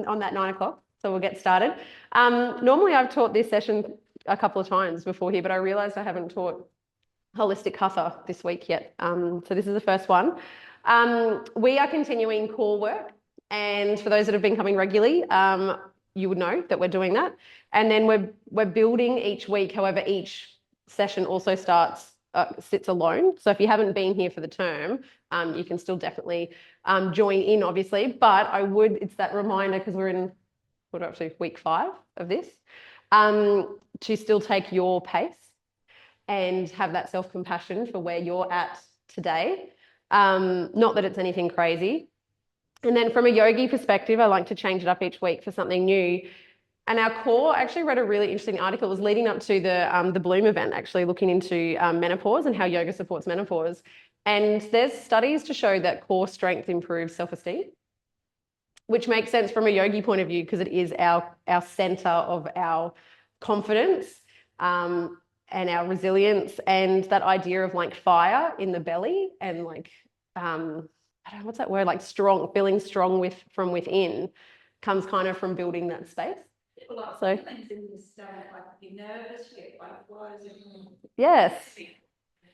on that 9 o'clock. So we'll get started. Normally I've taught this session a couple of times before here, but I realized I haven't taught holistic Hatha this week yet. So this is the first one. We are continuing core work. And for those that have been coming regularly, you would know that we're doing that. And then we're building each week. However, each session also sits alone. So if you haven't been here for the term, you can still definitely join in, obviously. But it's that reminder, because we're in, what up to, week 5 of this, to still take your pace and have that self-compassion for where you're at today. Not that it's anything crazy. And then from a yogi perspective, I like to change it up each week for something new. And our core, I actually read a really interesting article. It was leading up to the Bloom event, actually looking into menopause and how yoga supports menopause. And there's studies to show that core strength improves self-esteem, which makes sense from a yogi point of view, because it is our center of our confidence and our resilience, and that idea of like fire in the belly and like, I don't know, what's that word? Like strong, feeling strong from within comes kind of from building that space. So, yes.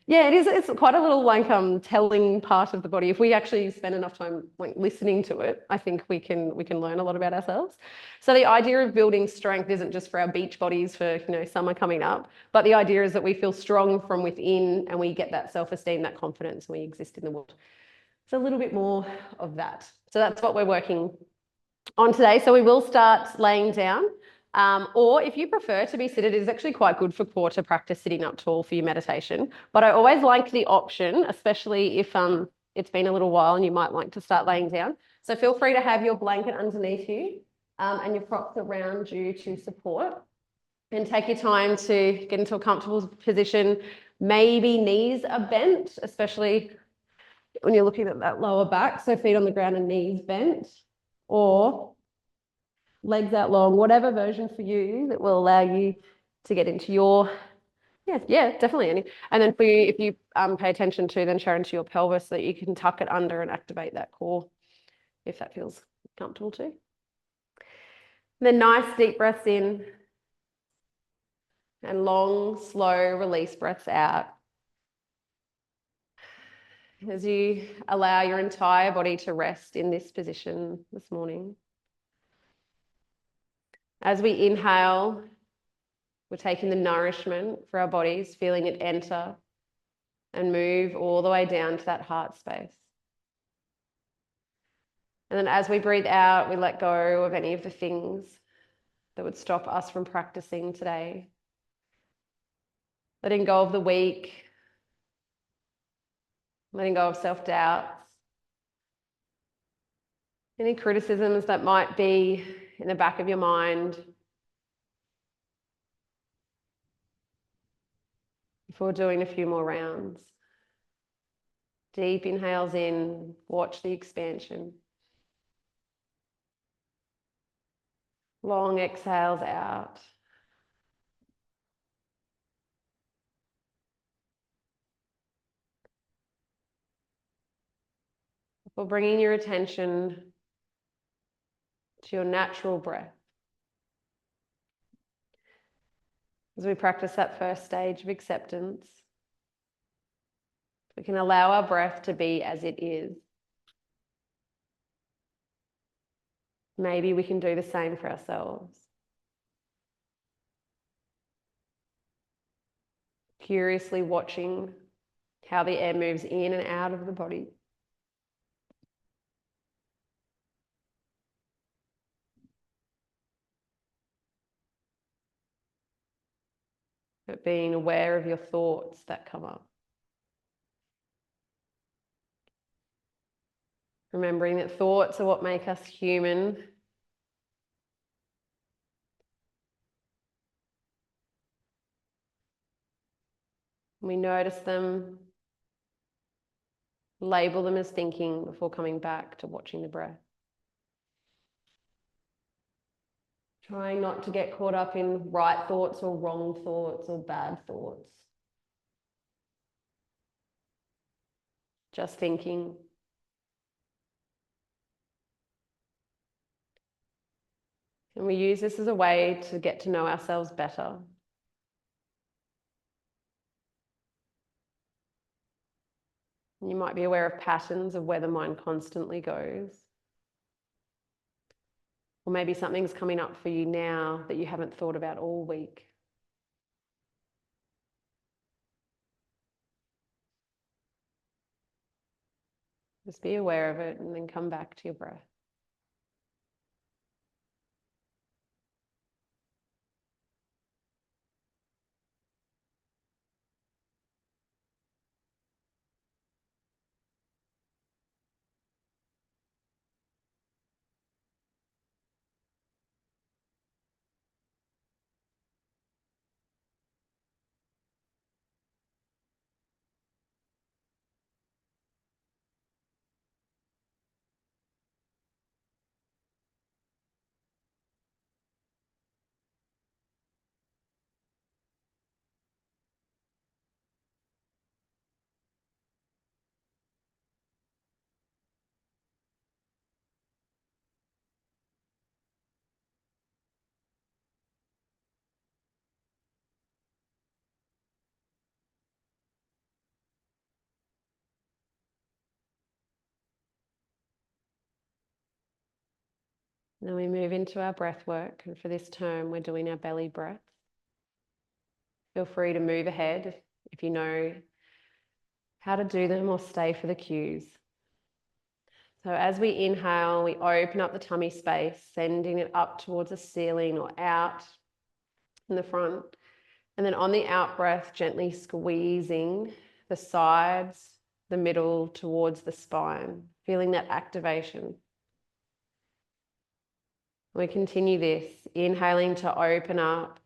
Yeah, it is. It's quite a little like telling part of the body. If we actually spend enough time like listening to it, I think we can learn a lot about ourselves. So the idea of building strength isn't just for our beach bodies for summer coming up, but the idea is that we feel strong from within and we get that self-esteem, that confidence, and we exist in the world. It's a little bit more of that. So that's what we're working on today. So we will start laying down. Or if you prefer to be seated, it is actually quite good for core to practice sitting up tall for your meditation. But I always like the option, especially if it's been a little while and you might like to start laying down. So feel free to have your blanket underneath you and your props around you to support. And take your time to get into a comfortable position. Maybe knees are bent, especially when you're looking at that lower back. So feet on the ground and knees bent, or legs out long, whatever version for you that will allow you to get into your, yeah, definitely. And then for you, if you pay attention to, then Sharon, to your pelvis, so that you can tuck it under and activate that core, if that feels comfortable too. And then nice deep breaths in and long, slow release breaths out. As you allow your entire body to rest in this position this morning. As we inhale, we're taking the nourishment for our bodies, feeling it enter and move all the way down to that heart space. And then as we breathe out, we let go of any of the things that would stop us from practicing today. Letting go of the weak, letting go of self-doubts, any criticisms that might be in the back of your mind. Before doing a few more rounds. Deep inhales in, watch the expansion. Long exhales out. Before bringing your attention to your natural breath. As we practice that first stage of acceptance, we can allow our breath to be as it is. Maybe we can do the same for ourselves. Curiously watching how the air moves in and out of the body. But being aware of your thoughts that come up. Remembering that thoughts are what make us human. We notice them, label them as thinking before coming back to watching the breath. Trying not to get caught up in right thoughts or wrong thoughts or bad thoughts. Just thinking. And we use this as a way to get to know ourselves better. You might be aware of patterns of where the mind constantly goes. Or maybe something's coming up for you now that you haven't thought about all week. Just be aware of it and then come back to your breath. Then we move into our breath work. And for this term, we're doing our belly breaths. Feel free to move ahead if you know how to do them or stay for the cues. So as we inhale, we open up the tummy space, sending it up towards the ceiling or out in the front. And then on the out breath, gently squeezing the sides, the middle towards the spine, feeling that activation. We continue this, inhaling to open up,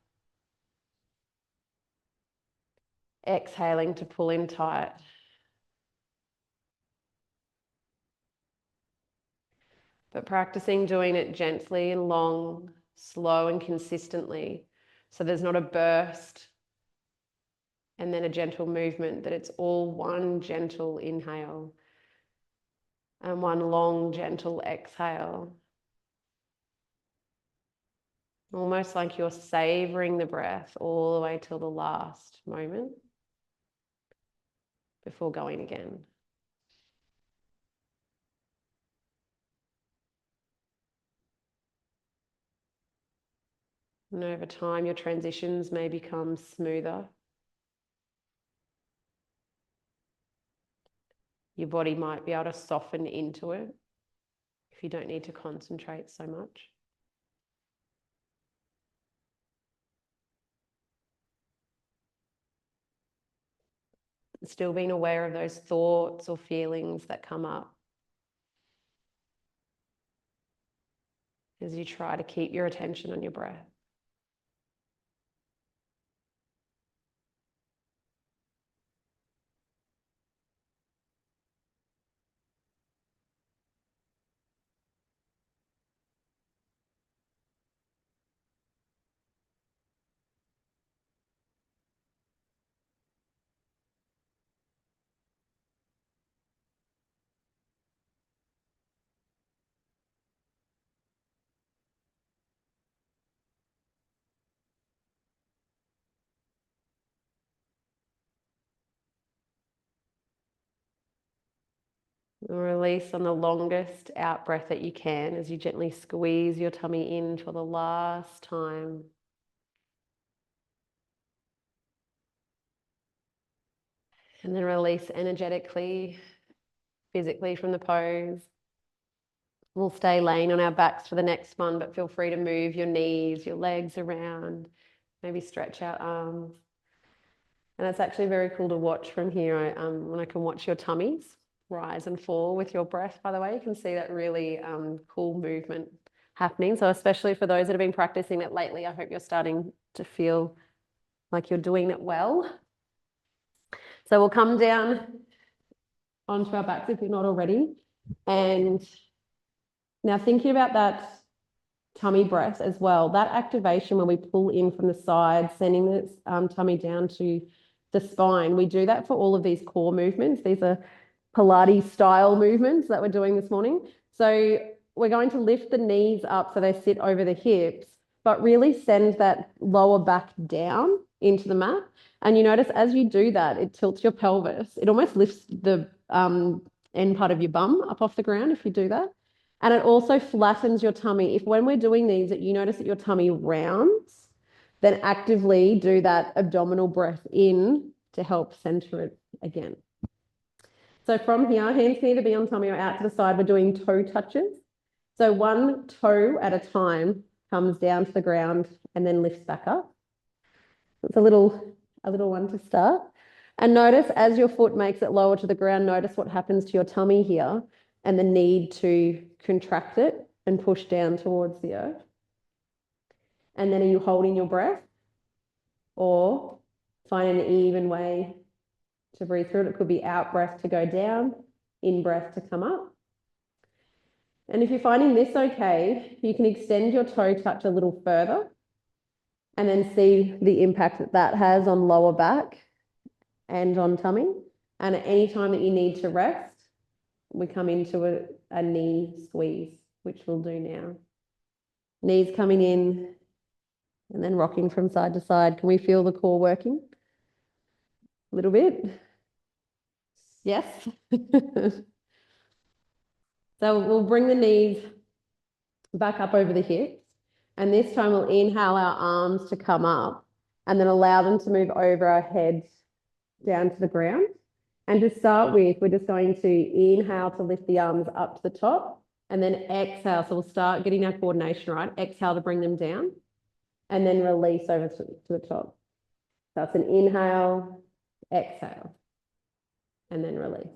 exhaling to pull in tight. But practicing doing it gently and long, slow and consistently. So there's not a burst and then a gentle movement, that it's all one gentle inhale and one long, gentle exhale. Almost like you're savoring the breath all the way till the last moment before going again. And over time, your transitions may become smoother. Your body might be able to soften into it if you don't need to concentrate so much. Still being aware of those thoughts or feelings that come up as you try to keep your attention on your breath. And release on the longest out breath that you can as you gently squeeze your tummy in for the last time. And then release energetically, physically from the pose. We'll stay laying on our backs for the next one, but feel free to move your knees, your legs around, maybe stretch out arms. And it's actually very cool to watch from here when I can watch your tummies rise and fall with your breath, by the way. You can see that really cool movement happening. So especially for those that have been practicing it lately, I hope you're starting to feel like you're doing it well. So we'll come down onto our backs if you're not already. And now thinking about that tummy breath as well, that activation when we pull in from the side, sending the tummy down to the spine, we do that for all of these core movements. These are Pilates style movements that we're doing this morning. So we're going to lift the knees up so they sit over the hips, but really send that lower back down into the mat. And you notice as you do that, it tilts your pelvis. It almost lifts the end part of your bum up off the ground if you do that. And it also flattens your tummy. If when we're doing these, that you notice that your tummy rounds, then actively do that abdominal breath in to help center it again. So from here, hands can either be on tummy or out to the side. We're doing toe touches. So one toe at a time comes down to the ground and then lifts back up. It's a little one to start. And notice as your foot makes it lower to the ground, notice what happens to your tummy here and the need to contract it and push down towards the earth. And then are you holding your breath or find an even way to breathe through it? It could be out breath to go down, in breath to come up. And if you're finding this okay, you can extend your toe touch a little further and then see the impact that that has on lower back and on tummy. And at any time that you need to rest, we come into a knee squeeze, which we'll do now. Knees coming in and then rocking from side to side. Can we feel the core working? A little bit? Yes. So we'll bring the knees back up over the hips. And this time we'll inhale our arms to come up and then allow them to move over our heads down to the ground. And to start with, we're just going to inhale to lift the arms up to the top and then exhale. So we'll start getting our coordination right. Exhale to bring them down and then release over to the top. So that's an inhale, exhale, and then release.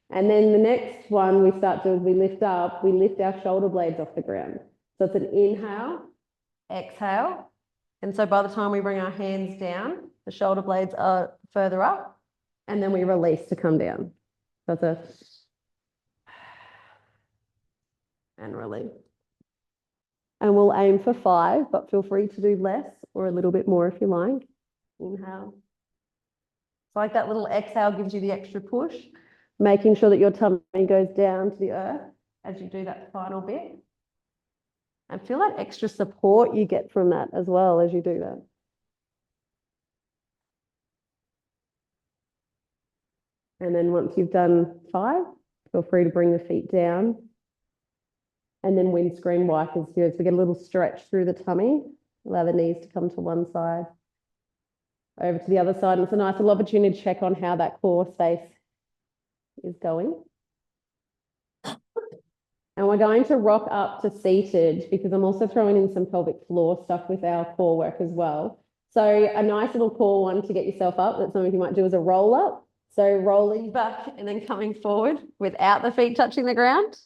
And then the next one we start to, we lift up, we lift our shoulder blades off the ground. So it's an inhale, exhale. And so by the time we bring our hands down, the shoulder blades are further up and then we release to come down. So it's a and release. And we'll aim for 5, but feel free to do less or a little bit more if you like. Inhale. It's like that little exhale gives you the extra push, making sure that your tummy goes down to the earth as you do that final bit. And feel that extra support you get from that as well as you do that. And then once you've done 5, feel free to bring the feet down. And then windscreen wipers here as we get a little stretch through the tummy. Allow the knees to come to one side, over to the other side. And it's a nice little opportunity to check on how that core space is going. And we're going to rock up to seated because I'm also throwing in some pelvic floor stuff with our core work as well. So a nice little core one to get yourself up that some of you might do is a roll up. So rolling back and then coming forward without the feet touching the ground.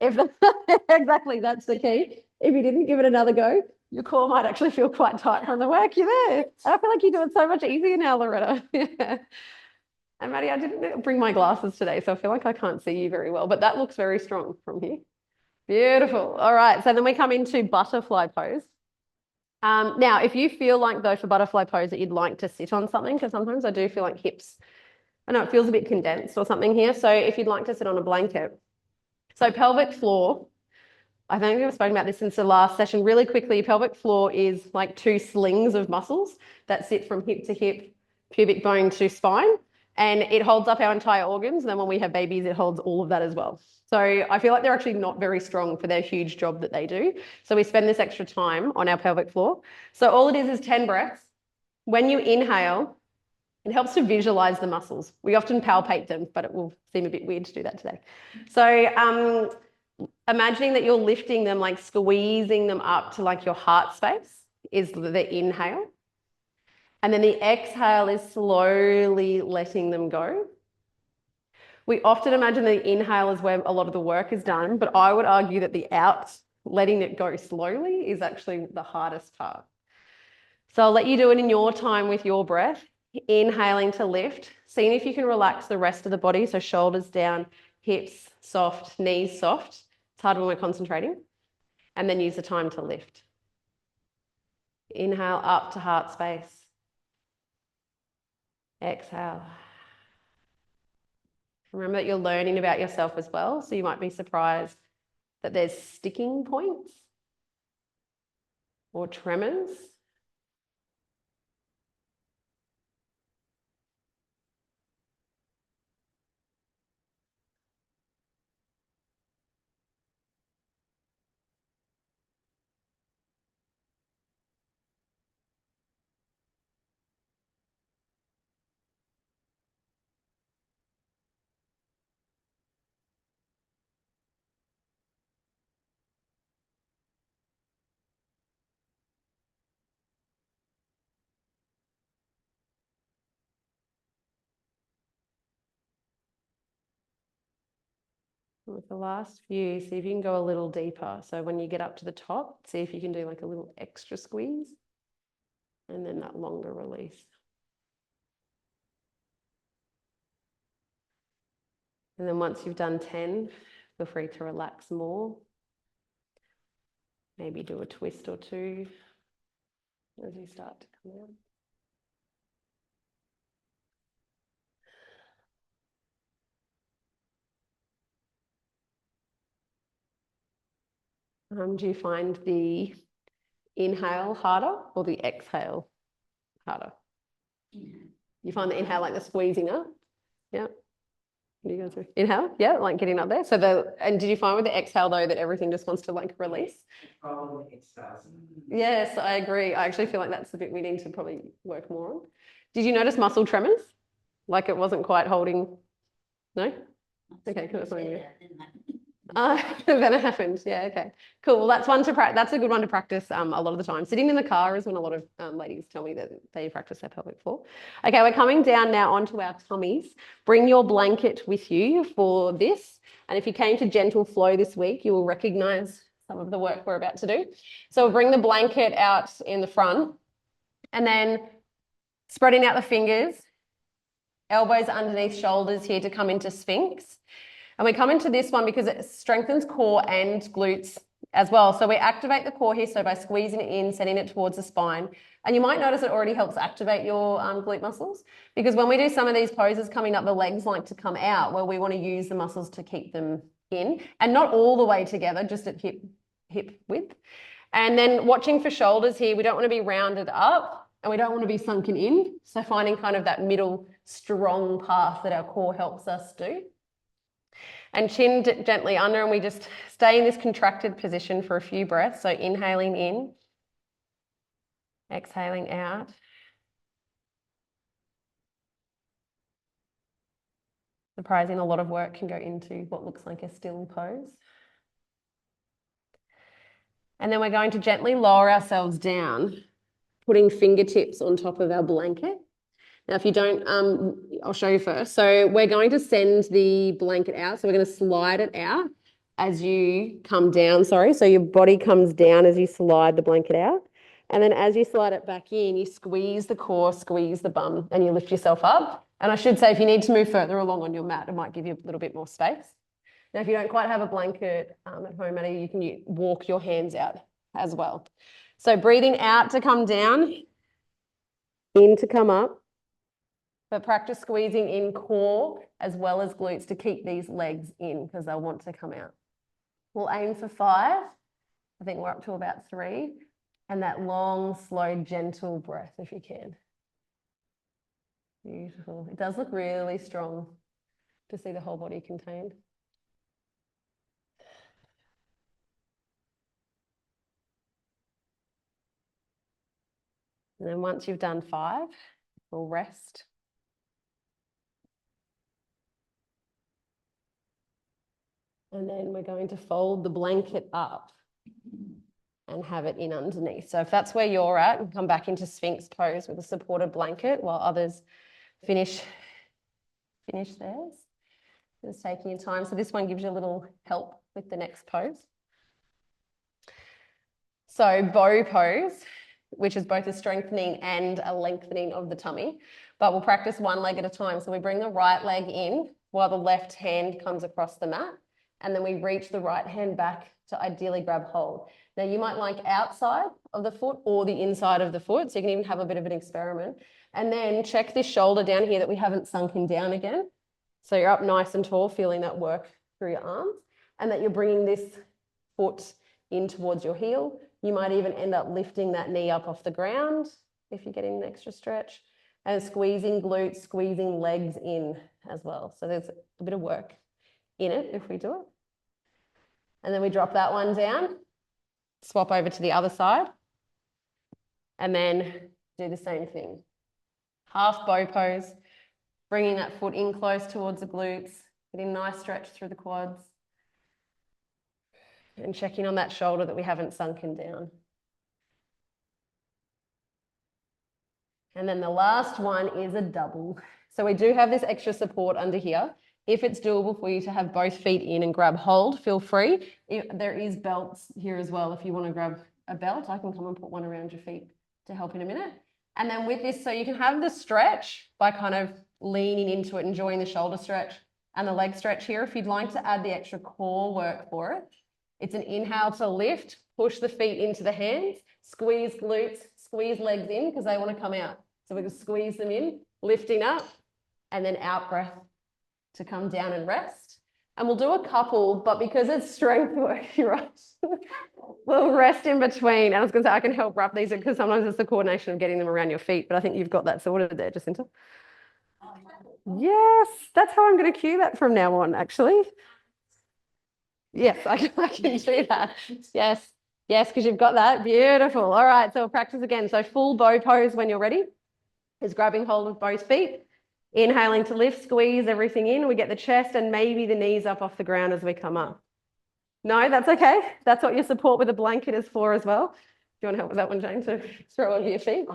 Exactly, that's the key. If you didn't give it another go, your core might actually feel quite tight from the work. You're there. And I feel like you're doing so much easier now, Loretta. Yeah. And Maddie, I didn't bring my glasses today, so I feel like I can't see you very well, but that looks very strong from here. Beautiful. All right, so then we come into butterfly pose. Now, if you feel like though for butterfly pose that you'd like to sit on something, because sometimes I do feel like hips, I know it feels a bit condensed or something here. So if you'd like to sit on a blanket. So pelvic floor, I think we've spoken about this since the last session. Really quickly, pelvic floor is like 2 slings of muscles that sit from hip to hip, pubic bone to spine, and it holds up our entire organs. And then when we have babies, it holds all of that as well. So I feel like they're actually not very strong for their huge job that they do. So we spend this extra time on our pelvic floor. So all it is 10 breaths. When you inhale, it helps to visualize the muscles. We often palpate them, but it will seem a bit weird to do that today. So imagining that you're lifting them, like squeezing them up to like your heart space is the inhale. And then the exhale is slowly letting them go. We often imagine the inhale is where a lot of the work is done, but I would argue that the out, letting it go slowly, is actually the hardest part. So I'll let you do it in your time with your breath. Inhaling to lift, seeing if you can relax the rest of the body. So shoulders down, hips soft, knees soft. It's hard when we're concentrating. And then use the time to lift. Inhale up to heart space. Exhale. Remember that you're learning about yourself as well. So you might be surprised that there's sticking points or tremors. With the last few, see if you can go a little deeper. So when you get up to the top, see if you can do like a little extra squeeze and then that longer release. And then once you've done 10, feel free to relax more. Maybe do a twist or two as you start to come out. Do you find the inhale harder or the exhale harder? You find the inhale like the squeezing up? Yeah. You go through inhale, yeah, like getting up there. So and did you find with the exhale though that everything just wants to like release? Yes, I agree. I actually feel like that's the bit we need to probably work more on. Did you notice muscle tremors? Like it wasn't quite holding? No? Okay, cool. Then it happened. Yeah, okay. Cool. Well, that's one to practice. That's a good one to practice a lot of the time. Sitting in the car is when a lot of ladies tell me that they practice their pelvic floor. Okay, we're coming down now onto our tummies. Bring your blanket with you for this. And if you came to Gentle Flow this week, you will recognize some of the work we're about to do. So we'll bring the blanket out in the front and then spreading out the fingers, elbows underneath shoulders here to come into Sphinx. And we come into this one because it strengthens core and glutes as well. So we activate the core here, so by squeezing it in, sending it towards the spine. And you might notice it already helps activate your glute muscles, because when we do some of these poses coming up, the legs like to come out, where we want to use the muscles to keep them in, and not all the way together, just at hip width. And then watching for shoulders here, we don't want to be rounded up and we don't want to be sunken in. So finding kind of that middle strong path that our core helps us do. And chin gently under, and we just stay in this contracted position for a few breaths. So inhaling in, exhaling out. Surprising, a lot of work can go into what looks like a still pose. And then we're going to gently lower ourselves down, putting fingertips on top of our blanket. Now, if you don't, I'll show you first. So we're going to send the blanket out. So we're going to slide it out as you come down, sorry. So your body comes down as you slide the blanket out. And then as you slide it back in, you squeeze the core, squeeze the bum, and you lift yourself up. And I should say, if you need to move further along on your mat, it might give you a little bit more space. Now, if you don't quite have a blanket at home, Maddie, you can walk your hands out as well. So breathing out to come down, in to come up. But practice squeezing in core as well as glutes to keep these legs in, because they'll want to come out. We'll aim for 5. I think we're up to about 3. And that long, slow, gentle breath if you can. Beautiful. It does look really strong to see the whole body contained. And then once you've done 5, we'll rest. And then we're going to fold the blanket up and have it in underneath. So if that's where you're at, come back into Sphinx pose with a supported blanket while others finish theirs. Just taking your time. So this one gives you a little help with the next pose. So bow pose, which is both a strengthening and a lengthening of the tummy, but we'll practice one leg at a time. So we bring the right leg in while the left hand comes across the mat. And then we reach the right hand back to ideally grab hold. Now you might like outside of the foot or the inside of the foot, so you can even have a bit of an experiment. And then check this shoulder down here that we haven't sunken down again. So you're up nice and tall, feeling that work through your arms, and that you're bringing this foot in towards your heel. You might even end up lifting that knee up off the ground if you're getting an extra stretch, and squeezing glutes, squeezing legs in as well. So there's a bit of work in it if we do it. And then we drop that one down, swap over to the other side, and then do the same thing. Half bow pose, bringing that foot in close towards the glutes, getting a nice stretch through the quads, and checking on that shoulder that we haven't sunken down. And then the last one is a double. So we do have this extra support under here. If it's doable for you to have both feet in and grab hold, feel free. There is belts here as well. If you want to grab a belt, I can come and put one around your feet to help in a minute. And then with this, so you can have the stretch by kind of leaning into it, enjoying the shoulder stretch and the leg stretch here. If you'd like to add the extra core work for it, it's an inhale to lift, push the feet into the hands, squeeze glutes, squeeze legs in because they want to come out. So we can squeeze them in, lifting up, and then out breath to come down and rest. And we'll do a couple, but because it's strength work, you're right, we'll rest in between. And I was going to say, I can help wrap these because sometimes it's the coordination of getting them around your feet, but I think you've got that sorted there, Jacinta. Yes, that's how I'm going to cue that from now on, actually. Yes, I can do that. Yes, because you've got that. Beautiful. All right, so we'll practice again. So full bow pose when you're ready is grabbing hold of both feet, inhaling to lift, squeeze everything in. We get the chest and maybe the knees up off the ground as we come up. No, that's okay. That's what your support with a blanket is for as well. Do you want to help with that one, Jane, to throw over your feet?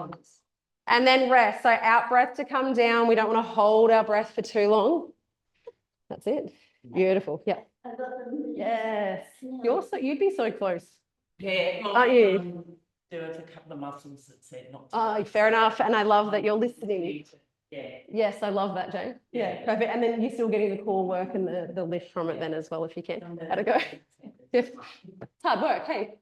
And then rest. So out breath to come down. We don't want to hold our breath for too long. That's it. Beautiful. Yeah. Yes. You'd be so close. Yeah. Aren't you? There was a couple of muscles that said not to. Oh, fair enough. And I love that you're listening. Yeah. Yes, I love that, Jane. Yeah, perfect. And then you're still getting the core work and the lift from it then as well, if you can. How'd it go? It's hard work, hey?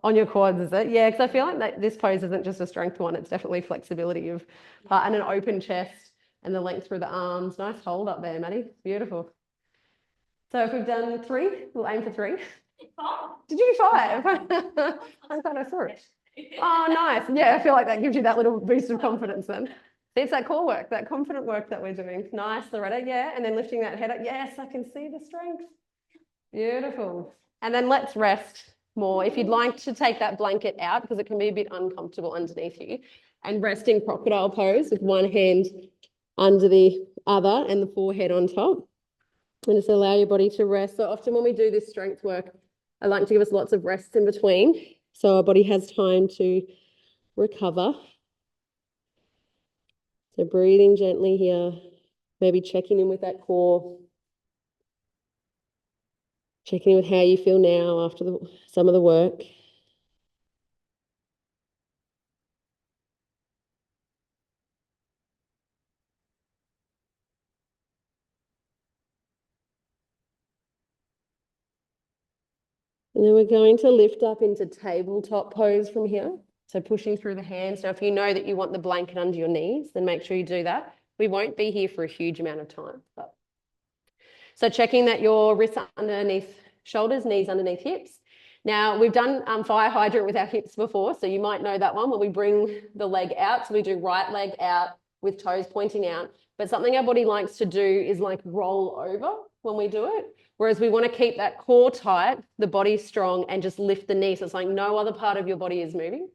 On your quads, is it? Yeah, because I feel like that this pose isn't just a strength one. It's definitely flexibility of part and an open chest and the length through the arms. Nice hold up there, Maddie. Beautiful. So if we've done 3, we'll aim for 3. Did you do 5? I'm kind of through. Oh, nice. Yeah, I feel like that gives you that little boost of confidence then. It's that core work, that confident work that we're doing. Nice, Loretta. Yeah, and then lifting that head up. Yes, I can see the strength. Beautiful. And then let's rest more. If you'd like to take that blanket out, because it can be a bit uncomfortable underneath you, and rest in crocodile pose with one hand under the other and the forehead on top. And just allow your body to rest. So often when we do this strength work, I like to give us lots of rests in between so our body has time to recover. So breathing gently here, maybe checking in with that core, checking in with how you feel now after some of the work. And then we're going to lift up into tabletop pose from here. So pushing through the hands. Now, if you know that you want the blanket under your knees, then make sure you do that. We won't be here for a huge amount of time. So checking that your wrists are underneath shoulders, knees underneath hips. Now, we've done fire hydrant with our hips before, so you might know that one where we bring the leg out. So we do right leg out with toes pointing out. But something our body likes to do is like roll over when we do it. Whereas we want to keep that core tight, the body strong, and just lift the knee. So it's like no other part of your body is moving.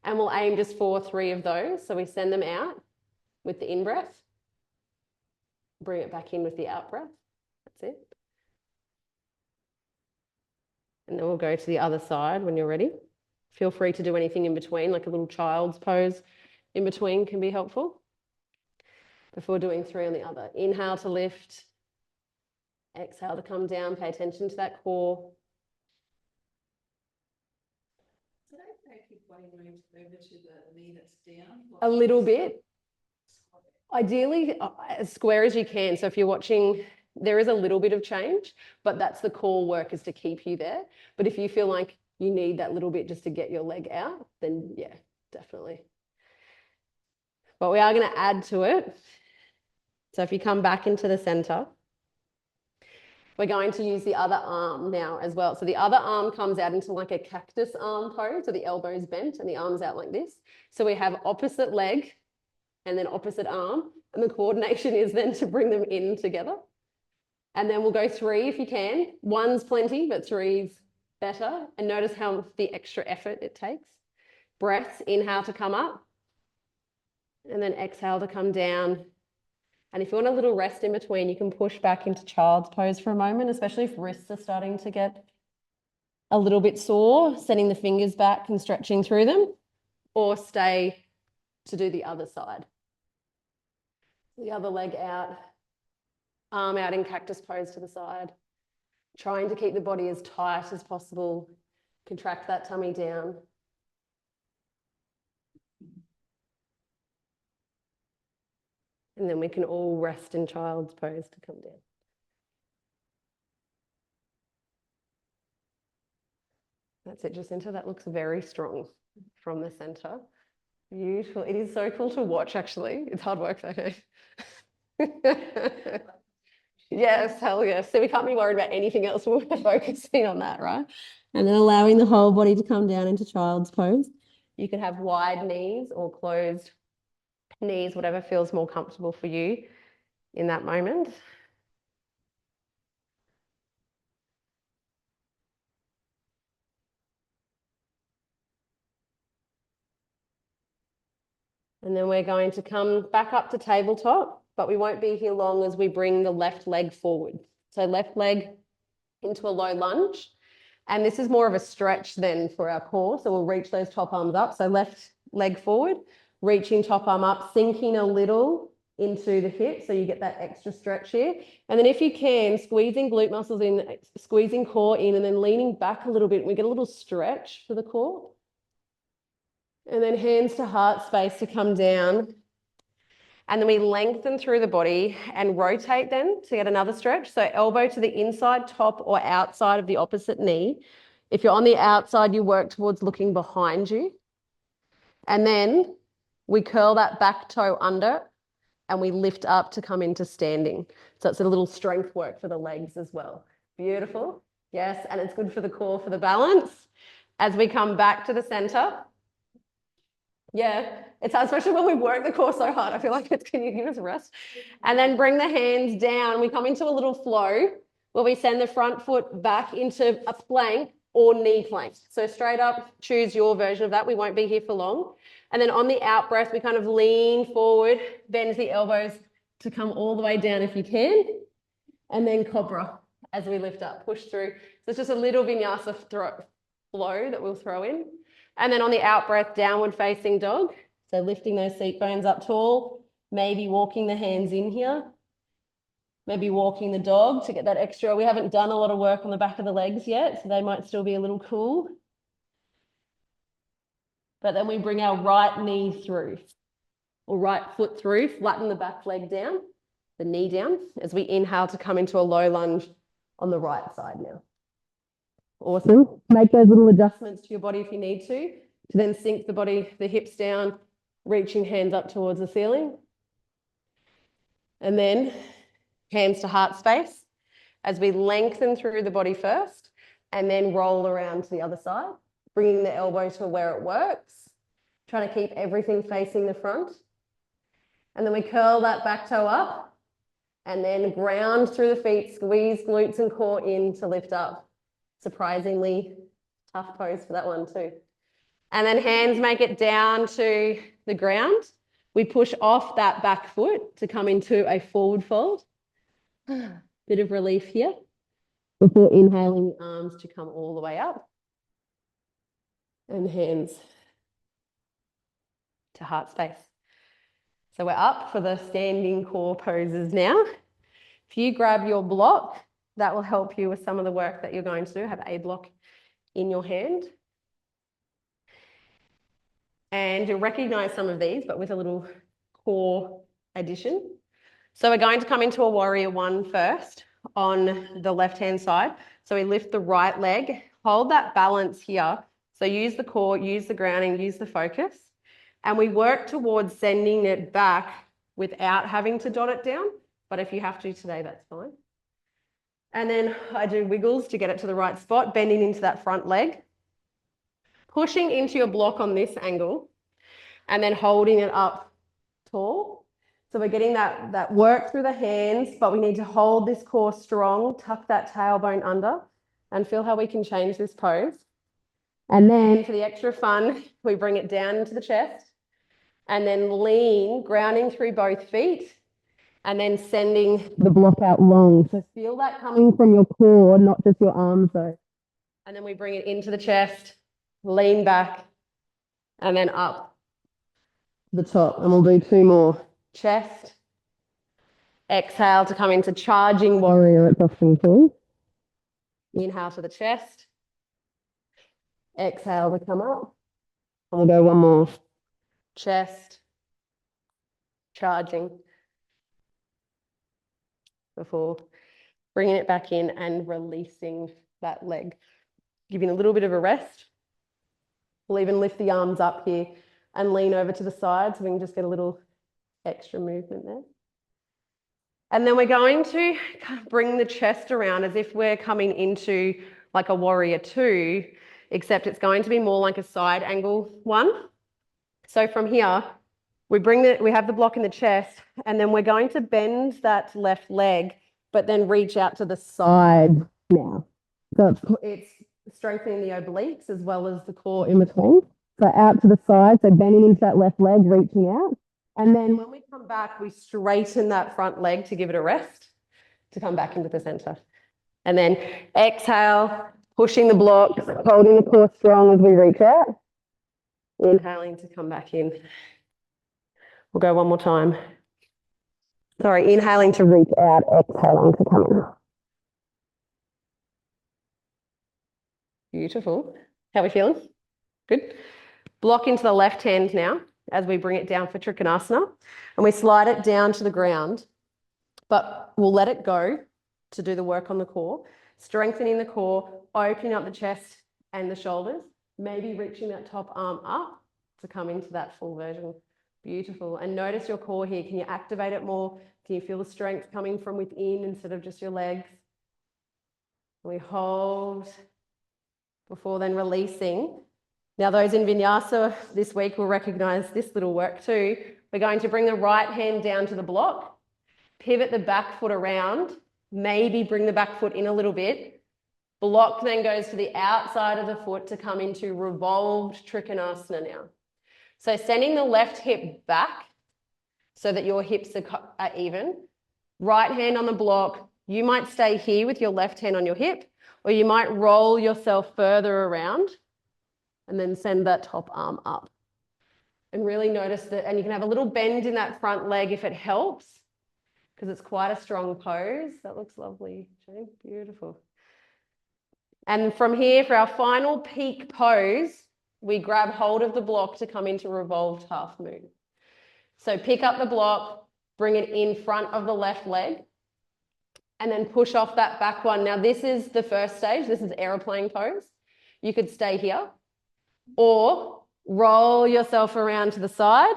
And we'll aim just for 3 of those. So we send them out with the in-breath. Bring it back in with the out-breath. That's it. And then we'll go to the other side when you're ready. Feel free to do anything in between, like a little child's pose in between can be helpful. Before doing 3 on the other. Inhale to lift. Exhale to come down. Pay attention to that core. Is it okay if your body moves over to the knee that's down? A little bit. Ideally, as square as you can. So if you're watching, there is a little bit of change, but that's the core work, is to keep you there. But if you feel like you need that little bit just to get your leg out, then yeah, definitely. But we are going to add to it. So if you come back into the center, We're going to use the other arm now as well. So the other arm comes out into like a cactus arm pose, so the elbow is bent and the arm's out like this. So we have opposite leg and then opposite arm, and the coordination is then to bring them in together. And then we'll go 3 if you can. 1's plenty, but 3's better. And notice how the extra effort it takes. Breaths, inhale to come up, and then exhale to come down. And if you want a little rest in between, you can push back into child's pose for a moment, especially if wrists are starting to get a little bit sore, sending the fingers back and stretching through them, or stay to do the other side. The other leg out, arm out in cactus pose to the side, trying to keep the body as tight as possible, contract that tummy down. And then we can all rest in child's pose to come down. That's it, Jacinta. That looks very strong from the center. Beautiful. It is so cool to watch, actually. It's hard work, though. Yes, hell yes. So we can't be worried about anything else. We're focusing on that, right? And then allowing the whole body to come down into child's pose. You can have wide knees or closed knees, whatever feels more comfortable for you in that moment. And then we're going to come back up to tabletop, but we won't be here long as we bring the left leg forward. So left leg into a low lunge. And this is more of a stretch then for our core. So we'll reach those top arms up. So left leg forward, reaching top arm up, sinking a little into the hip. So you get that extra stretch here. And then if you can, squeezing glute muscles in, squeezing core in, and then leaning back a little bit. We get a little stretch for the core. And then hands to heart space to come down. And then we lengthen through the body and rotate then to get another stretch. So elbow to the inside, top or outside of the opposite knee. If you're on the outside, you work towards looking behind you. And then we curl that back toe under and we lift up to come into standing. So it's a little strength work for the legs as well. Beautiful. Yes, and it's good for the core for the balance. As we come back to the center. Yeah, it's hard, especially when we work the core so hard. I feel like it's, can you give us a rest? And then bring the hands down. We come into a little flow where we send the front foot back into a plank or knee plank. So straight up, choose your version of that. We won't be here for long. And then on the out breath, we kind of lean forward, bend the elbows to come all the way down if you can. And then cobra as we lift up, push through. So it's just a little vinyasa flow that we'll throw in. And then on the out breath, downward facing dog. So lifting those seat bones up tall, maybe walking the hands in here, maybe walking the dog to get that extra. We haven't done a lot of work on the back of the legs yet, so they might still be a little cool. But then we bring our right knee through or right foot through, flatten the back leg down, the knee down as we inhale to come into a low lunge on the right side now. Awesome. Make those little adjustments to your body if you need to then sink the body, the hips down, reaching hands up towards the ceiling. And then hands to heart space as we lengthen through the body first and then roll around to the other side, bringing the elbow to where it works, trying to keep everything facing the front. And then we curl that back toe up and then ground through the feet, squeeze glutes and core in to lift up. Surprisingly tough pose for that one too. And then hands make it down to the ground. We push off that back foot to come into a forward fold. Bit of relief here before inhaling the arms to come all the way up. And hands to heart space. So we're up for the standing core poses now. If you grab your block, that will help you with some of the work that you're going to do. Have a block in your hand. And you'll recognize some of these, but with a little core addition. So we're going to come into a warrior one first on the left-hand side. So we lift the right leg, hold that balance here. So use the core, use the grounding, use the focus. And we work towards sending it back without having to dot it down. But if you have to today, that's fine. And then I do wiggles to get it to the right spot, bending into that front leg, pushing into your block on this angle, and then holding it up tall. So we're getting that work through the hands, but we need to hold this core strong, tuck that tailbone under, and feel how we can change this pose. And then for the extra fun, we bring it down into the chest and then lean, grounding through both feet, and then sending the block out long. So feel that coming from your core, not just your arms though. And then we bring it into the chest, lean back, and then up the top. And we'll do 2 more. Chest. Exhale to come into charging warrior, it's often called. Inhale to the chest. Exhale to come up. And we'll go 1 more. Chest. Charging. Before bringing it back in and releasing that leg. Giving a little bit of a rest. We'll even lift the arms up here and lean over to the side so we can just get a little extra movement there. And then we're going to bring the chest around as if we're coming into like a warrior 2, except it's going to be more like a side angle 1. So from here, we have the block in the chest, and then we're going to bend that left leg, but then reach out to the side now. So it's strengthening the obliques as well as the core in between. So out to the side, so bending into that left leg, reaching out. And then when we come back, we straighten that front leg to give it a rest, to come back into the center. And then exhale, pushing the block, holding the core strong as we reach out. Inhaling to come back in. We'll go 1 more time. Sorry, inhaling to reach out, exhaling to come in. Beautiful. How are we feeling? Good. Block into the left hand now as we bring it down for Trikonasana, and we slide it down to the ground, but we'll let it go to do the work on the core, strengthening the core, opening up the chest and the shoulders, maybe reaching that top arm up to come into that full version. Beautiful. And notice your core here. Can you activate it more? Can you feel the strength coming from within instead of just your legs? We hold before then releasing. Now those in Vinyasa this week will recognize this little work too. We're going to bring the right hand down to the block, pivot the back foot around, maybe bring the back foot in a little bit. Block then goes to the outside of the foot to come into revolved Trikonasana now. So sending the left hip back so that your hips are even. Right hand on the block. You might stay here with your left hand on your hip, or you might roll yourself further around and then send that top arm up. And really notice that, and you can have a little bend in that front leg if it helps, because it's quite a strong pose. That looks lovely, Jane. Beautiful. And from here, for our final peak pose, we grab hold of the block to come into revolved half moon. So pick up the block, bring it in front of the left leg, and then push off that back one. Now this is the first stage. This is aeroplane pose. You could stay here or roll yourself around to the side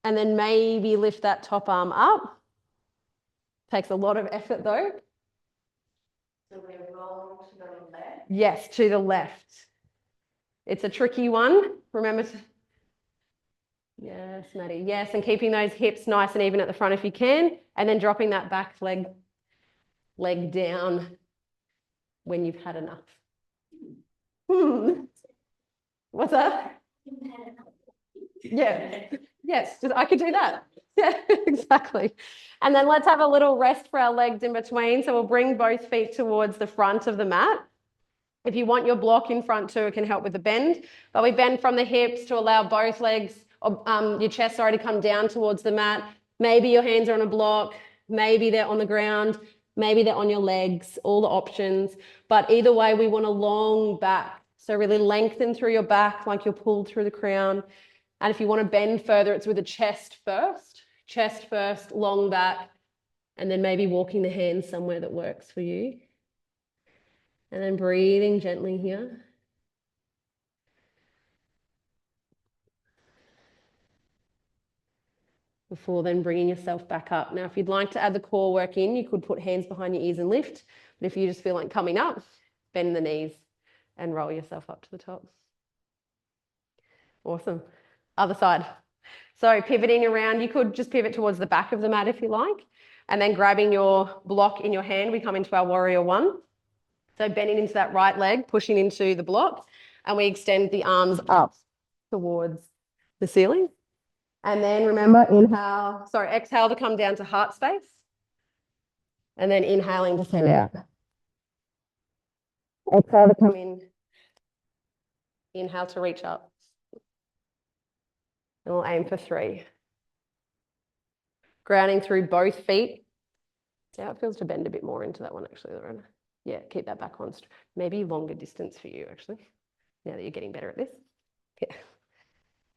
and then maybe lift that top arm up. Takes a lot of effort though. So we're rolling to the left. Yes, to the left. It's a tricky one. Remember to... Yes, Maddie. Yes, and keeping those hips nice and even at the front if you can, and then dropping that back leg down when you've had enough. What's that? Yeah. Yes, I could do that. Yeah, exactly. And then let's have a little rest for our legs in between. So we'll bring both feet towards the front of the mat. If you want your block in front too, it can help with the bend. But we bend from the hips to allow both legs, your chest to come down towards the mat. Maybe your hands are on a block, maybe they're on the ground, maybe they're on your legs, all the options. But either way, we want a long back. So really lengthen through your back like you're pulled through the crown. And if you want to bend further, it's with the chest first, long back, and then maybe walking the hands somewhere that works for you. And then breathing gently here. before then bringing yourself back up. Now, if you'd like to add the core work in, you could put hands behind your ears and lift. But if you just feel like coming up, bend the knees and roll yourself up to the top. Awesome. Other side. So pivoting around, you could just pivot towards the back of the mat if you like, and then grabbing your block in your hand, we come into our warrior one. So bending into that right leg, pushing into the block, and we extend the arms up towards the ceiling. And then remember, exhale to come down to heart space. And then inhaling to send out. Exhale to come in. Inhale to reach up. And we'll aim for 3. Grounding through both feet. Yeah, it feels to bend a bit more into that one actually, Lorena. Yeah, keep that back on. Maybe longer distance for you actually, now that you're getting better at this. Yeah.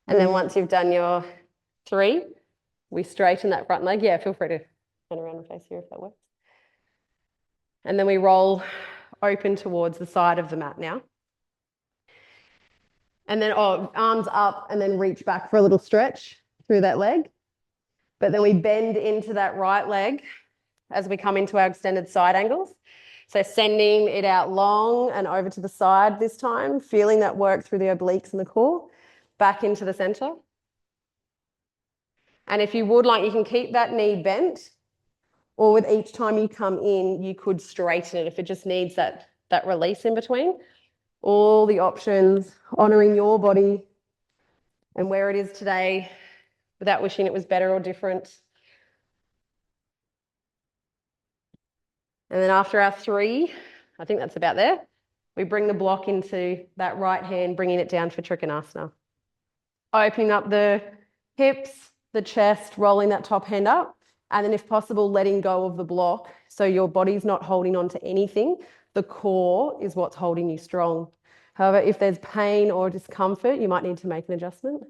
And then once you've done your 3, we straighten that front leg. Yeah, feel free to turn around and face here if that works. And then we roll open towards the side of the mat now. And then arms up and then reach back for a little stretch through that leg. But then we bend into that right leg as we come into our extended side angles. So sending it out long and over to the side this time, feeling that work through the obliques and the core, back into the center. And if you would like, you can keep that knee bent, or with each time you come in, you could straighten it if it just needs that release in between. All the options, honoring your body and where it is today without wishing it was better or different. And then after our 3, I think that's about there, we bring the block into that right hand, bringing it down for Trikonasana. Opening up the hips, the chest, rolling that top hand up, and then if possible, letting go of the block so your body's not holding on to anything. The core is what's holding you strong. However, if there's pain or discomfort, you might need to make an adjustment.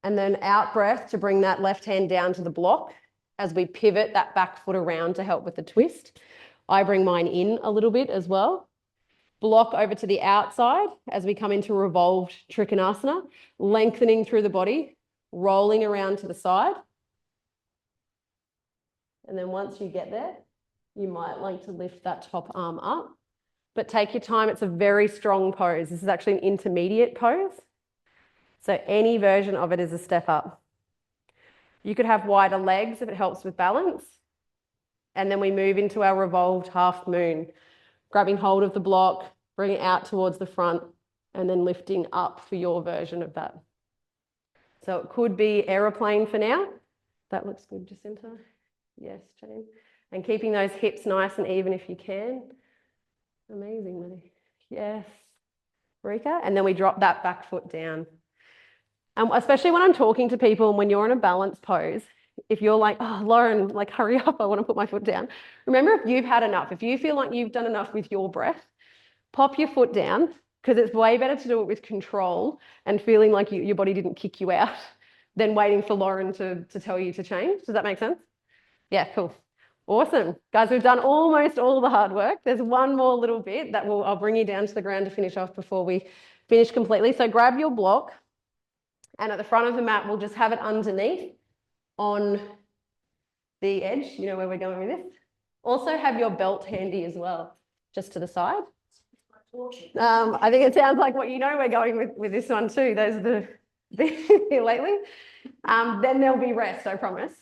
And then out breath to bring that left hand down to the block as we pivot that back foot around to help with the twist. I bring mine in a little bit as well. Block over to the outside as we come into revolved Trikonasana, lengthening through the body, rolling around to the side. And then once you get there, you might like to lift that top arm up, but take your time. It's a very strong pose. This is actually an intermediate pose. So any version of it is a step up. You could have wider legs if it helps with balance. And then we move into our revolved half moon, grabbing hold of the block, bring it out towards the front, and then lifting up for your version of that. So it could be aeroplane for now. That looks good, Jacinta. Yes, Jane. And keeping those hips nice and even if you can. Amazing, Millie. Yes. Rika. And then we drop that back foot down. Especially when I'm talking to people and when you're in a balanced pose, if you're like, oh, Lauren, like hurry up, I want to put my foot down. Remember, if you've had enough, if you feel like you've done enough with your breath, pop your foot down, because it's way better to do it with control and feeling like your body didn't kick you out than waiting for Lauren to tell you to change. Does that make sense? Yeah, cool. Awesome. Guys, we've done almost all the hard work. There's one more little bit that I'll bring you down to the ground to finish off before we finish completely. So grab your block, and at the front of the mat, we'll just have it underneath on the edge, you know where we're going with this. Also have your belt handy as well, just to the side. I think it sounds like what you know we're going with this one too. Those are the here lately. Then there'll be rest, I promise.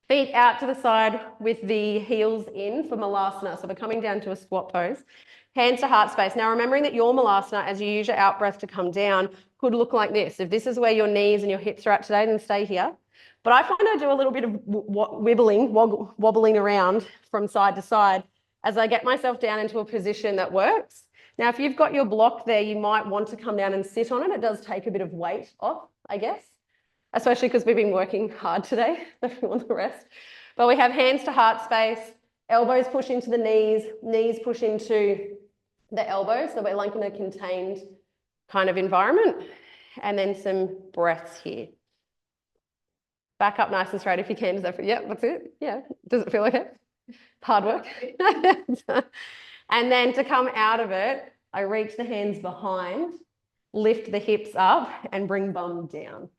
Feet out to the side with the heels in for Malasana. So we're coming down to a squat pose. Hands to heart space. Now remembering that your Malasana, as you use your out breath to come down, could look like this. If this is where your knees and your hips are at today, then stay here. But I find I do a little bit of wobbling around from side to side as I get myself down into a position that works. Now, if you've got your block there, you might want to come down and sit on it. It does take a bit of weight off, I guess, especially because we've been working hard today. If we want the rest. But we have hands to heart space, elbows push into the knees, knees push into the elbows. So we're like in a contained kind of environment. And then some breaths here. Back up nice and straight if you can. Does that feel, yeah, that's it. Yeah. Does it feel okay? Hard work. And then to come out of it, I reach the hands behind, lift the hips up and bring bum down.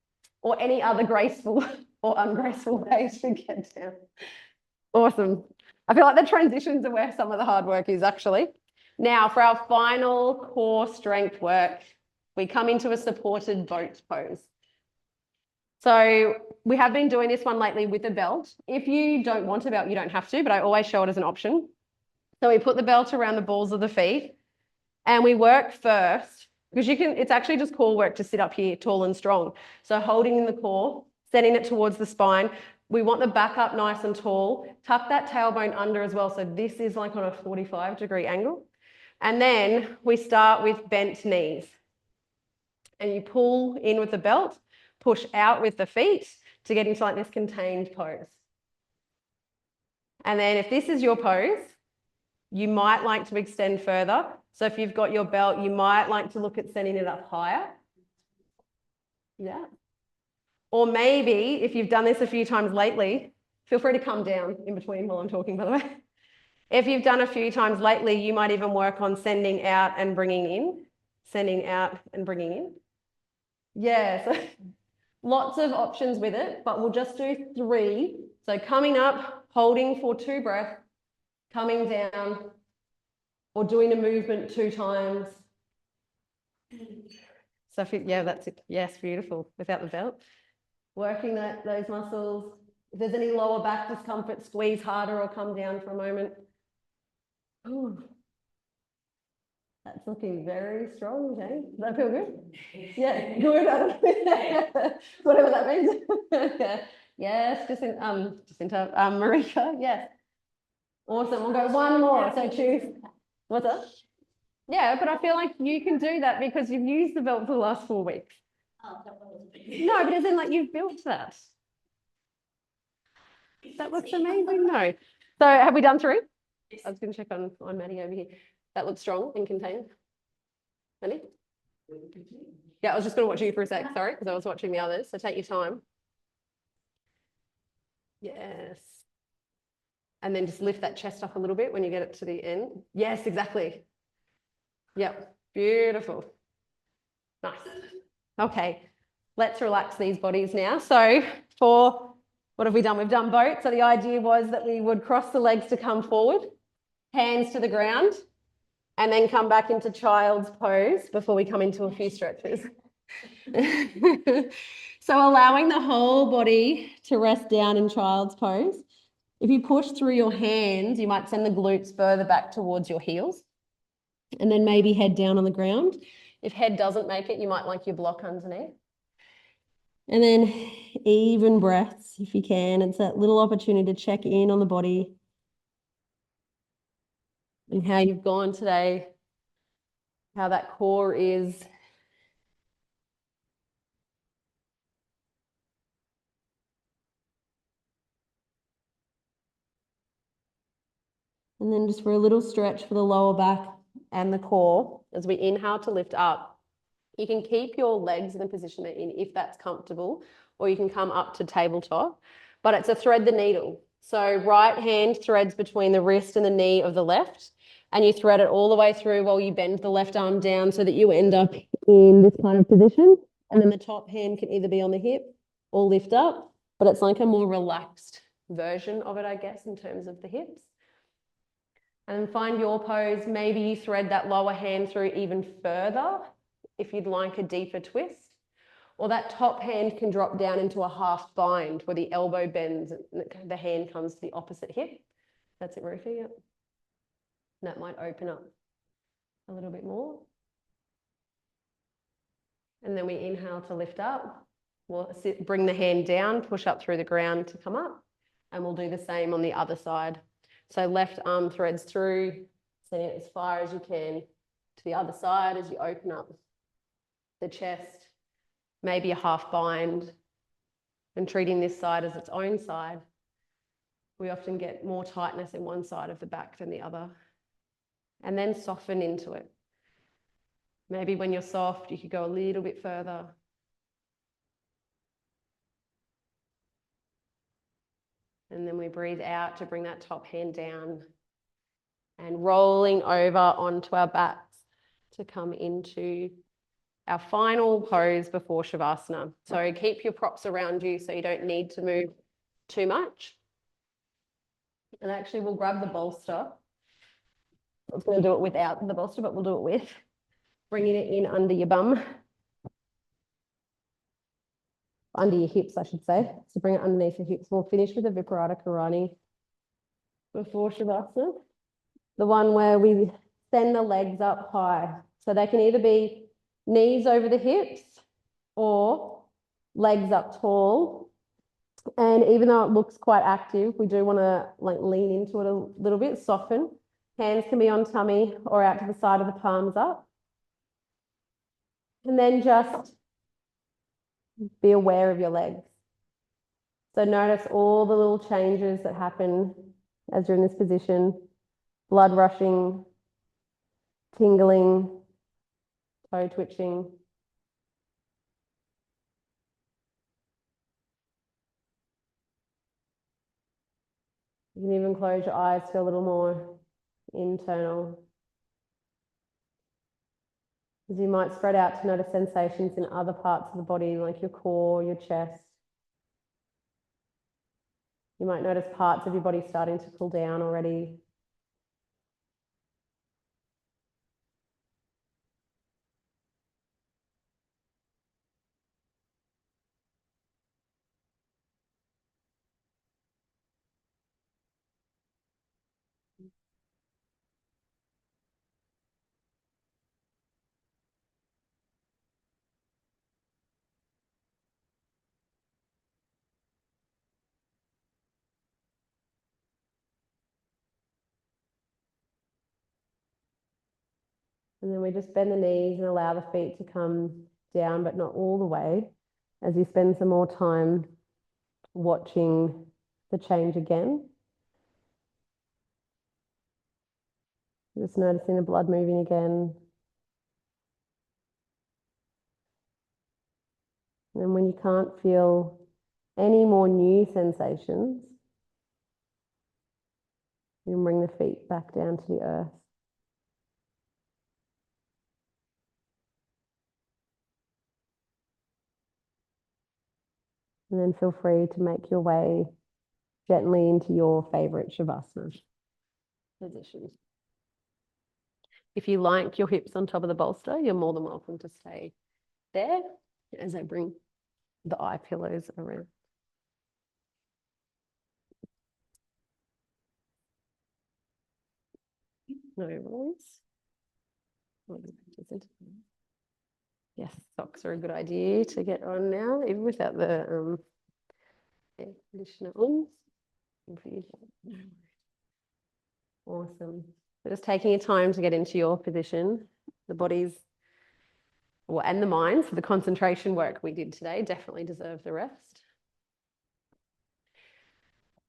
or any other graceful or ungraceful way to get down. Awesome. I feel like the transitions are where some of the hard work is actually. Now for our final core strength work, we come into a supported boat pose. So we have been doing this one lately with a belt. If you don't want a belt, you don't have to, but I always show it as an option. So we put the belt around the balls of the feet and we work first because it's actually just core work to sit up here tall and strong. So holding in the core, setting it towards the spine. We want the back up nice and tall. Tuck that tailbone under as well. So this is like on a 45-degree angle. And then we start with bent knees. And you pull in with the belt, push out with the feet to get into like this contained pose. And then if this is your pose, you might like to extend further. So if you've got your belt, you might like to look at sending it up higher. Yeah. Or maybe if you've done this a few times lately, feel free to come down in between while I'm talking, by the way. If you've done a few times lately, you might even work on sending out and bringing in, sending out and bringing in. Yeah, so lots of options with it, but we'll just do 3. So coming up, holding for 2 breaths, coming down, or doing a movement 2 times. So yeah, that's it. Yes, beautiful. Without the belt. Working those muscles. If there's any lower back discomfort, squeeze harder or come down for a moment. Ooh. That's looking very strong, okay? Does that feel good? Yeah, good. Whatever that means. Yes, Jacinta, Marika, yes. Awesome, we'll go one more. So choose, what's that? Yeah, but I feel like you can do that because you've used the belt for the last 4 weeks. No, but as in like you've built that. That looks amazing. No. So have we done 3? I was going to check on Maddie over here. That looks strong and contained. Maddie? Yeah, I was just going to watch you for a sec, sorry, because I was watching the others. So take your time. Yes. And then just lift that chest up a little bit when you get it to the end. Yes, exactly. Yep, beautiful. Nice. Okay, let's relax these bodies now. So for, what have we done? We've done boat. So the idea was that we would cross the legs to come forward, hands to the ground, and then come back into child's pose before we come into a few stretches. So allowing the whole body to rest down in child's pose. If you push through your hands, you might send the glutes further back towards your heels and then maybe head down on the ground. If head doesn't make it, you might like your block underneath. And then even breaths if you can. It's that little opportunity to check in on the body and how you've gone today, how that core is. And then just for a little stretch for the lower back and the core, as we inhale to lift up, you can keep your legs in the position they're in if that's comfortable, or you can come up to tabletop, but it's a thread the needle. So right hand threads between the wrist and the knee of the left, and you thread it all the way through while you bend the left arm down so that you end up in this kind of position. And then the top hand can either be on the hip or lift up, but it's like a more relaxed version of it, I guess, in terms of the hips. And then find your pose. Maybe you thread that lower hand through even further if you'd like a deeper twist. Or that top hand can drop down into a half bind where the elbow bends and the hand comes to the opposite hip. That's it, Rufi, yep. And that might open up a little bit more. And then we inhale to lift up. We'll bring the hand down, push up through the ground to come up. And we'll do the same on the other side. So left arm threads through, sending it as far as you can to the other side as you open up the chest, maybe a half bind, and treating this side as its own side. We often get more tightness in one side of the back than the other. And then soften into it. Maybe when you're soft, you could go a little bit further. And then we breathe out to bring that top hand down and rolling over onto our backs to come into our final pose before Shavasana. So keep your props around you so you don't need to move too much. And actually we'll grab the bolster. I was going to do it without the bolster, but we'll do it with. Bringing it in under your bum. Under your hips, I should say. So bring it underneath your hips. We'll finish with a Viparita Karani before Shavasana. The one where we send the legs up high. So they can either be knees over the hips or legs up tall. And even though it looks quite active, we do want to like lean into it a little bit, soften. Hands can be on tummy or out to the side of the palms up. And then just be aware of your legs. So notice all the little changes that happen as you're in this position. Blood rushing, tingling, toe twitching. You can even close your eyes to a little more internal. As you might spread out to notice sensations in other parts of the body, like your core, your chest. You might notice parts of your body starting to cool down already. And then we just bend the knees and allow the feet to come down, but not all the way, as you spend some more time watching the change again. Just noticing the blood moving again. And when you can't feel any more new sensations, you can bring the feet back down to the earth. And then feel free to make your way gently into your favorite Shavasana position. If you like your hips on top of the bolster, you're more than welcome to stay there as I bring the eye pillows around. No worries. Yes, socks are a good idea to get on now, even without the air conditioner on. Awesome. So just taking your time to get into your position. The body's, well, and the mind, so the concentration work we did today definitely deserves a rest.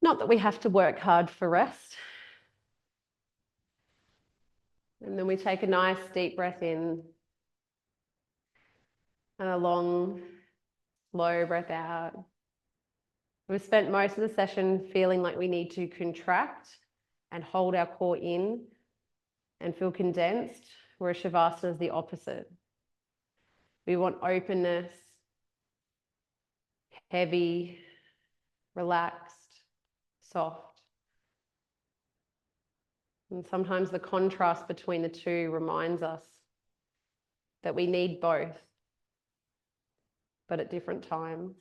Not that we have to work hard for rest. And then we take a nice deep breath in and a long, slow breath out. We've spent most of the session feeling like we need to contract and hold our core in and feel condensed, whereas Shavasana is the opposite. We want openness, heavy, relaxed, soft. And sometimes the contrast between the two reminds us that we need both, but at different times.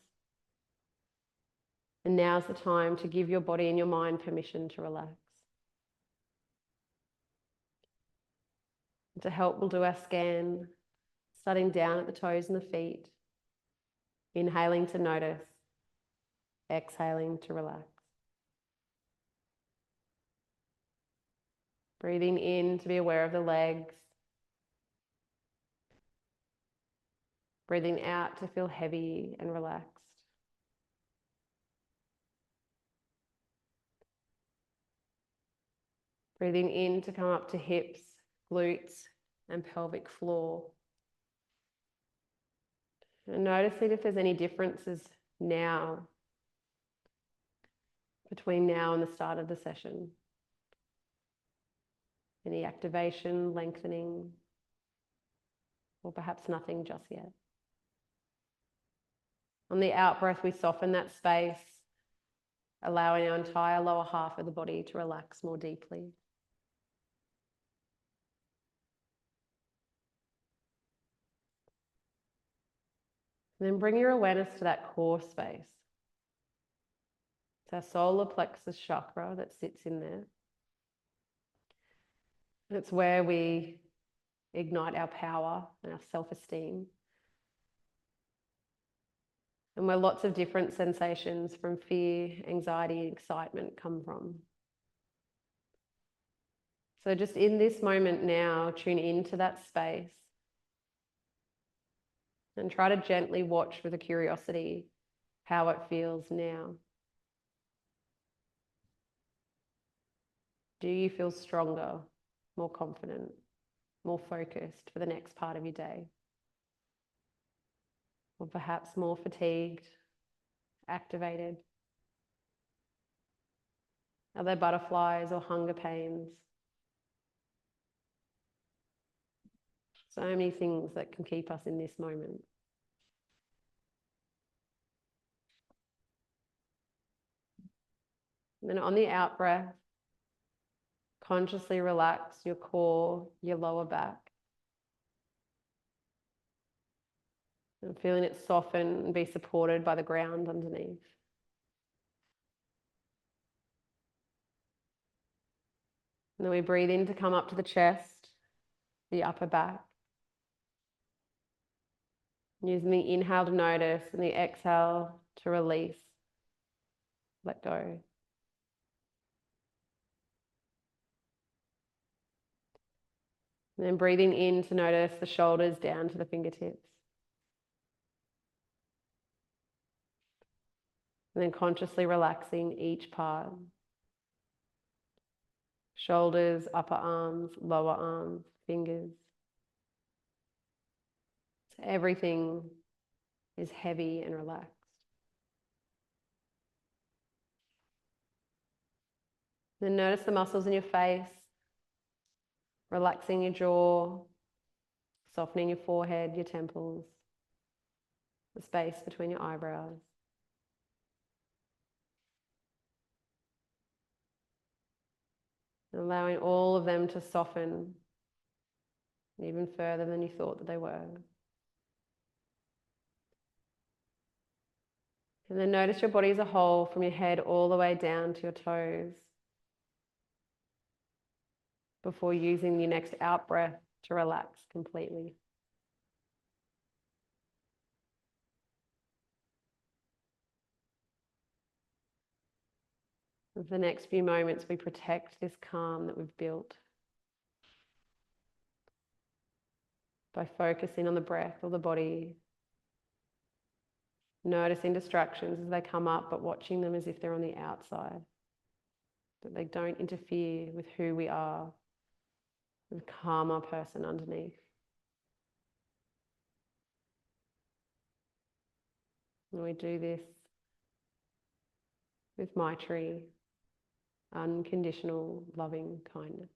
And now's the time to give your body and your mind permission to relax. To help, we'll do our scan, starting down at the toes and the feet, inhaling to notice, exhaling to relax. Breathing in to be aware of the legs. Breathing out to feel heavy and relaxed. Breathing in to come up to hips, glutes, and pelvic floor. And noticing if there's any differences now, between now and the start of the session. Any activation, lengthening. or perhaps nothing just yet. On the out breath, we soften that space, allowing our entire lower half of the body to relax more deeply. And then bring your awareness to that core space. It's our solar plexus chakra that sits in there. And it's where we ignite our power and our self-esteem. And where lots of different sensations from fear, anxiety, and excitement come from. So just in this moment now, tune into that space and try to gently watch with a curiosity how it feels now. Do you feel stronger, more confident, more focused for the next part of your day? Or perhaps more fatigued, activated? Are there butterflies or hunger pains? So many things that can keep us in this moment. And then on the out breath, consciously relax your core, your lower back. And feeling it soften and be supported by the ground underneath. And then we breathe in to come up to the chest, the upper back. Using the inhale to notice and the exhale to release, let go. And then breathing in to notice the shoulders down to the fingertips. And then consciously relaxing each part. Shoulders, upper arms, lower arms, fingers. So everything is heavy and relaxed. Then notice the muscles in your face, relaxing your jaw, softening your forehead, your temples, the space between your eyebrows. And allowing all of them to soften even further than you thought that they were. And then notice your body as a whole, from your head all the way down to your toes, before using your next out breath to relax completely. And for the next few moments, we protect this calm that we've built by focusing on the breath or the body, noticing distractions as they come up, but watching them as if they're on the outside, that they don't interfere with who we are, the calmer person underneath. And we do this with Maitri, unconditional loving kindness.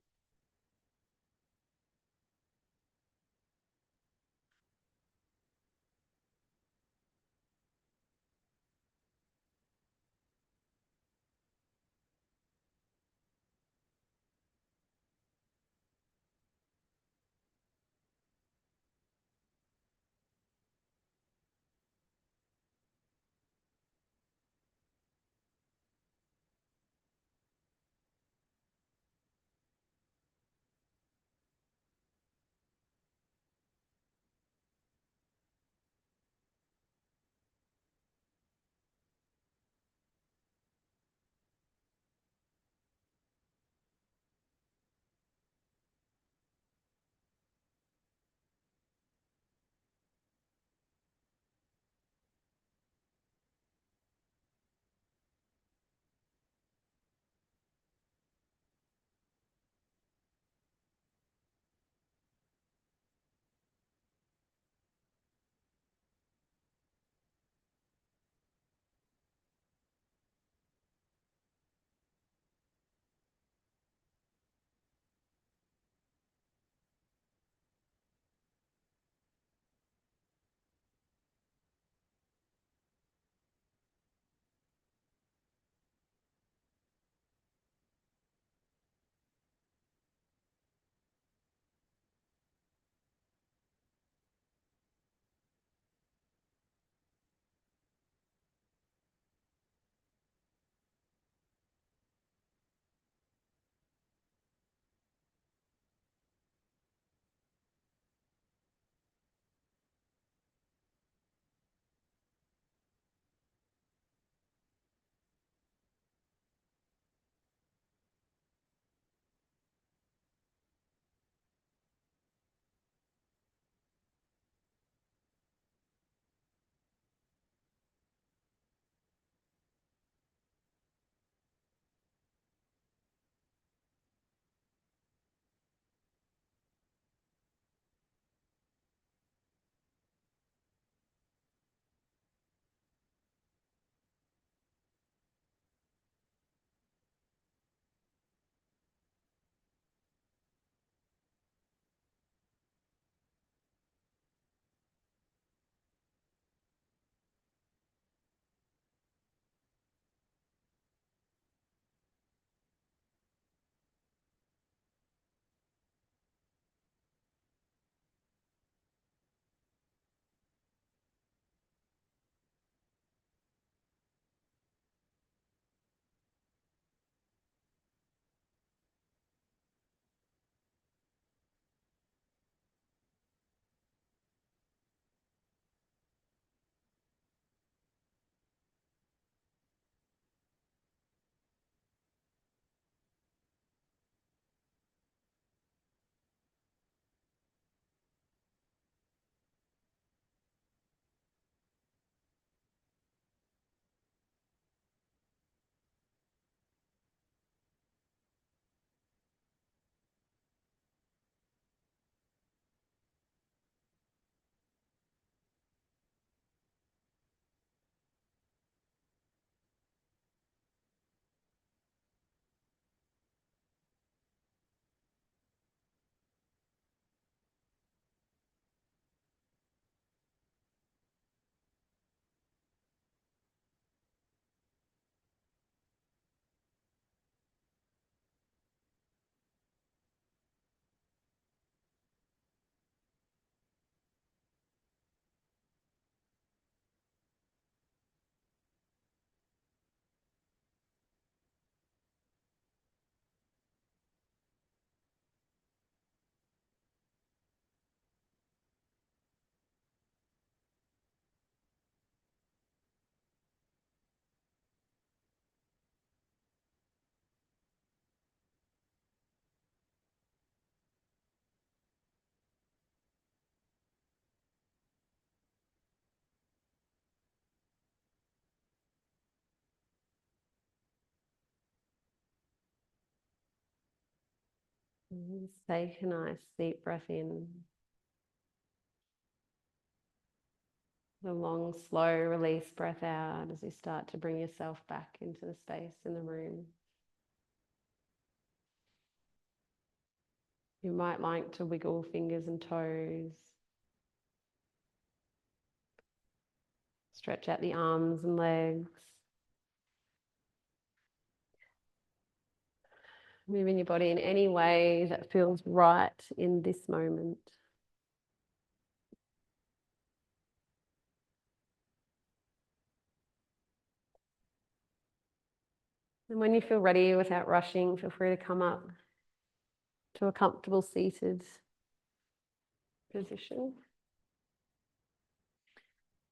Just take a nice deep breath in. The long, slow release breath out as you start to bring yourself back into the space in the room. You might like to wiggle fingers and toes. Stretch out the arms and legs. Moving your body in any way that feels right in this moment. And when you feel ready, without rushing, feel free to come up to a comfortable seated position.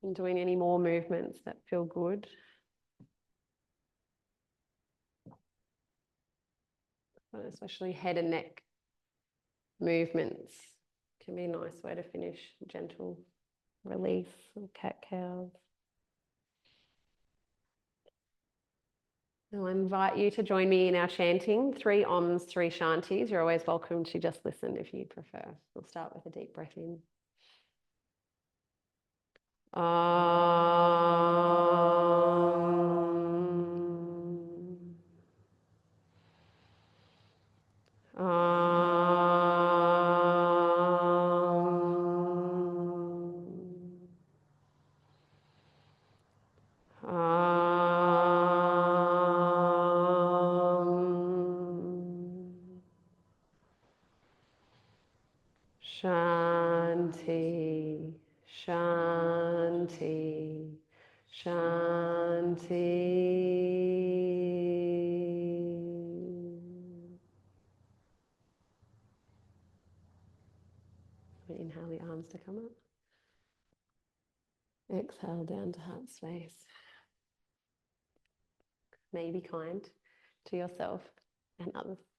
And doing any more movements that feel good. But especially head and neck movements can be a nice way to finish. Gentle release of cat-cows. I'll invite you to join me in our chanting, 3 Oms, 3 Shantis. You're always welcome to just listen if you prefer. We'll start with a deep breath in. Shanti, Shanti, Shanti. Inhale the arms to come up. Exhale down to heart space. May be kind to yourself and others.